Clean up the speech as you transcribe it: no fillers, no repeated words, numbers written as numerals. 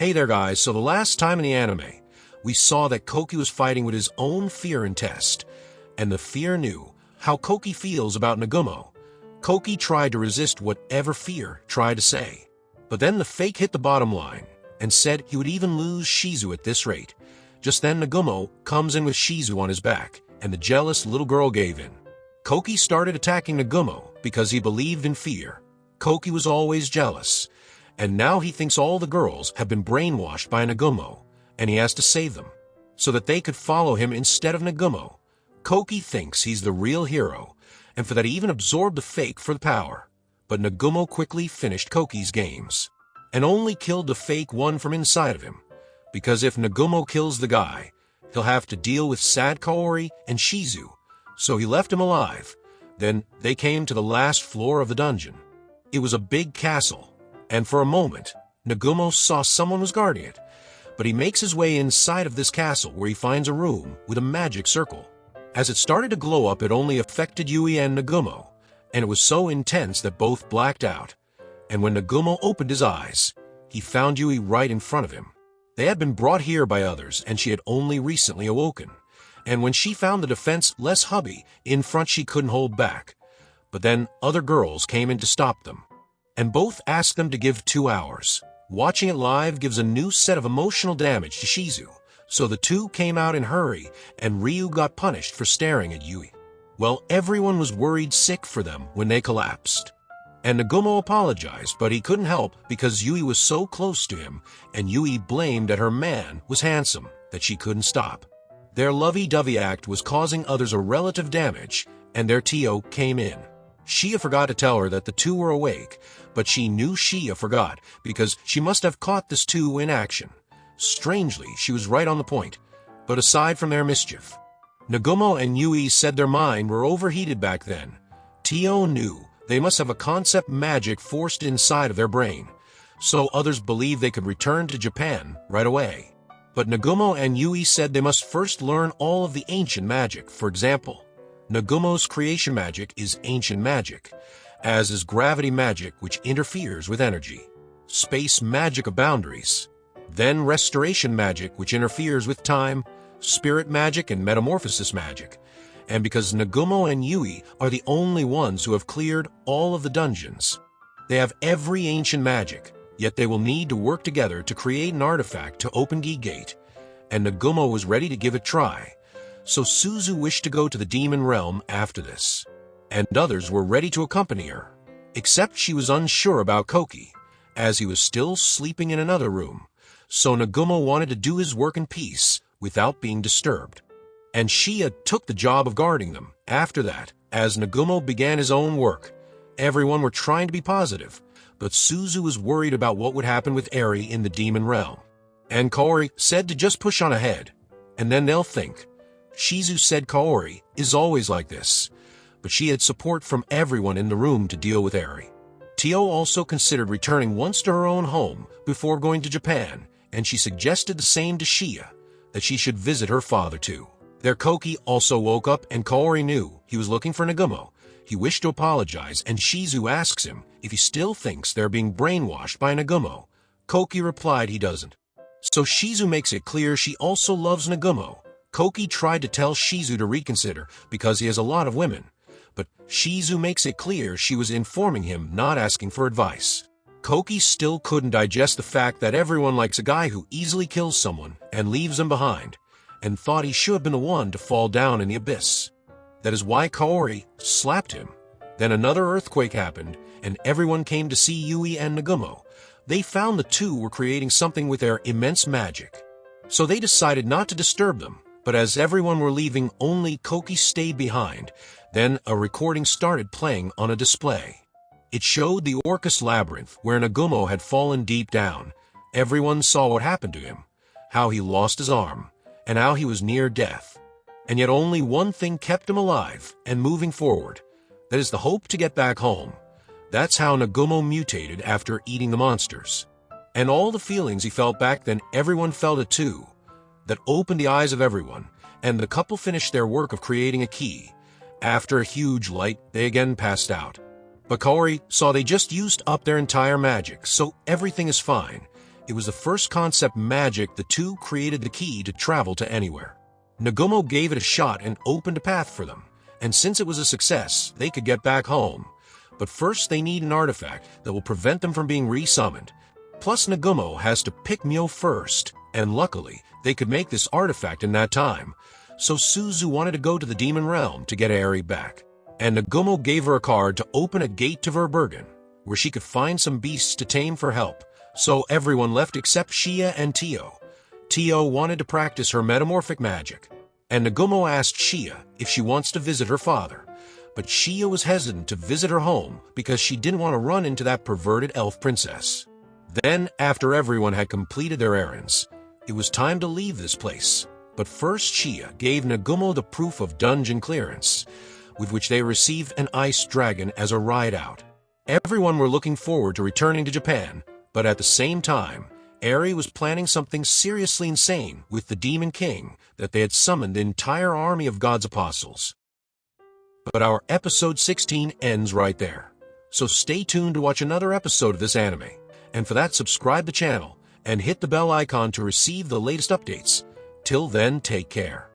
Hey there guys, so the last time in the anime, we saw that Koki was fighting with his own fear and test, and the fear knew how Koki feels about Nagumo. Koki tried to resist whatever fear tried to say, but then the fake hit the bottom line and said he would even lose Shizu at this rate. Just then Nagumo comes in with Shizu on his back, and the jealous little girl gave in. Koki started attacking Nagumo because he believed in fear. Koki was always jealous, and now he thinks all the girls have been brainwashed by Nagumo, and he has to save them, so that they could follow him instead of Nagumo. Koki thinks he's the real hero, and for that he even absorbed the fake for the power. But Nagumo quickly finished Koki's games, and only killed the fake one from inside of him, because if Nagumo kills the guy, he'll have to deal with sad Kaori and Shizu, so he left him alive. Then they came to the last floor of the dungeon. It was a big castle, and for a moment, Nagumo saw someone was guarding it, but he makes his way inside of this castle where he finds a room with a magic circle. As it started to glow up, it only affected Yui and Nagumo, and it was so intense that both blacked out. And when Nagumo opened his eyes, he found Yui right in front of him. They had been brought here by others, and she had only recently awoken. And when she found the defense-less hubby in front, she couldn't hold back. But then other girls came in to stop them, and both asked them to give 2 hours. Watching it live gives a new set of emotional damage to Shizu, so the two came out in a hurry, and Ryu got punished for staring at Yui. Well, everyone was worried sick for them when they collapsed. And Nagumo apologized, but he couldn't help because Yui was so close to him, and Yui blamed that her man was handsome, that she couldn't stop. Their lovey-dovey act was causing others a relative damage, and their Tio came in. Shia forgot to tell her that the two were awake, but she knew Shia forgot because she must have caught this two in action. Strangely, she was right on the point, but aside from their mischief, Nagumo and Yui said their mind were overheated back then. Tio knew they must have a concept magic forced inside of their brain, so others believed they could return to Japan right away. But Nagumo and Yui said they must first learn all of the ancient magic. For example, Nagumo's creation magic is ancient magic, as is gravity magic, which interferes with energy, space magic of boundaries, then restoration magic, which interferes with time, spirit magic, and metamorphosis magic. And because Nagumo and Yui are the only ones who have cleared all of the dungeons, they have every ancient magic, yet they will need to work together to create an artifact to open the gate, and Nagumo was ready to give it a try. So Suzu wished to go to the demon realm after this, and others were ready to accompany her, except she was unsure about Koki, as he was still sleeping in another room, so Nagumo wanted to do his work in peace without being disturbed. And Shia took the job of guarding them. After that, as Nagumo began his own work, everyone were trying to be positive, but Suzu was worried about what would happen with Eri in the demon realm. And Kaori said to just push on ahead, and then they'll think. Shizu said Kaori is always like this, but she had support from everyone in the room to deal with Eri. Tio also considered returning once to her own home before going to Japan, and she suggested the same to Shia, that she should visit her father too. Their Koki also woke up, and Kaori knew he was looking for Nagumo. He wished to apologize, and Shizu asks him if he still thinks they're being brainwashed by Nagumo. Koki replied he doesn't. So Shizu makes it clear she also loves Nagumo. Koki tried to tell Shizu to reconsider because he has a lot of women, but Shizu makes it clear she was informing him, not asking for advice. Koki still couldn't digest the fact that everyone likes a guy who easily kills someone and leaves them behind, and thought he should have been the one to fall down in the abyss. That is why Kaori slapped him. Then another earthquake happened, and everyone came to see Yui and Nagumo. They found the two were creating something with their immense magic, so they decided not to disturb them. But as everyone were leaving, only Koki stayed behind. Then a recording started playing on a display. It showed the Orcus Labyrinth, where Nagumo had fallen deep down. Everyone saw what happened to him, how he lost his arm, and how he was near death. And yet only one thing kept him alive and moving forward. That is the hope to get back home. That's how Nagumo mutated after eating the monsters. And all the feelings he felt back then, everyone felt it too. That opened the eyes of everyone, and the couple finished their work of creating a key. After a huge light, they again passed out. But Kaori saw they just used up their entire magic, so everything is fine. It was the first concept magic the two created the key to travel to anywhere. Nagumo gave it a shot and opened a path for them, and since it was a success, they could get back home. But first they need an artifact that will prevent them from being resummoned. Plus Nagumo has to pick Mio first, and luckily, they could make this artifact in that time. So Suzu wanted to go to the Demon Realm to get Eri back. And Nagumo gave her a card to open a gate to Verbergen, where she could find some beasts to tame for help. So everyone left except Shia and Tio. Tio wanted to practice her metamorphic magic, and Nagumo asked Shia if she wants to visit her father. But Shia was hesitant to visit her home because she didn't want to run into that perverted elf princess. Then, after everyone had completed their errands, it was time to leave this place. But first Shia gave Nagumo the proof of dungeon clearance, with which they received an ice dragon as a ride out. Everyone were looking forward to returning to Japan, but at the same time, Eri was planning something seriously insane with the Demon King that they had summoned the entire army of God's apostles. But our episode 16 ends right there. So stay tuned to watch another episode of this anime. And for that, subscribe the channel and hit the bell icon to receive the latest updates. Till then, take care.